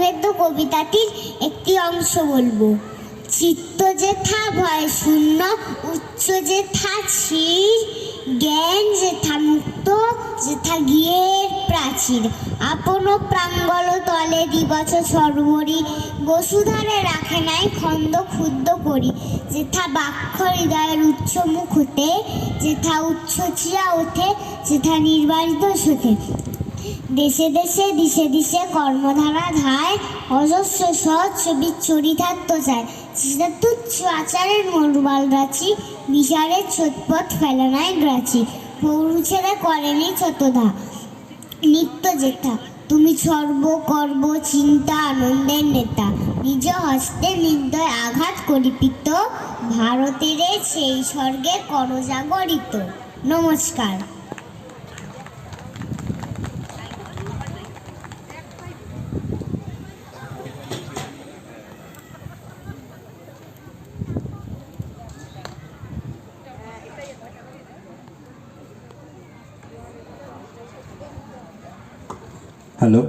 বর্ণভেদ্য কবিতাটির একটি অংশ বলবো। চিত্ত যেথা ভয় শূন্য, উচ্চ যেথা স্থির, জ্ঞান যেথা মুক্ত, যেথা গিয়ের প্রাচীর, আপন প্রাঙ্গল তলে দিবছ সর্বরি, বসুধারে রাখে নাই খন্দ ক্ষুদ্র করি, যেথা বাক্য হৃদয়ের উচ্চ মুখ হতে, যেথা উচ্চ চিয়া ওঠে, যেথা নির্বারিত সোথে, দেশে দেশে দিশে দিশে কর্মধারা ধায়, অজস্র সৎ ছবি চরিতার্থ যায়, যেটা তুচ্ছ আচারের মরুবাল রাচি, বিচারের ছোটপথ ফেলে নাই গ্রাচি, পৌরু ছেড়ে করেনি চতধা, নিত্য যেথা তুমি সর্বকর্ম চিন্তা আনন্দের নেতা, নিজ হস্তে নির্দয় আঘাত করিপিত, ভারতের সেই স্বর্গে করজাগরিত। নমস্কার। হ্যালো।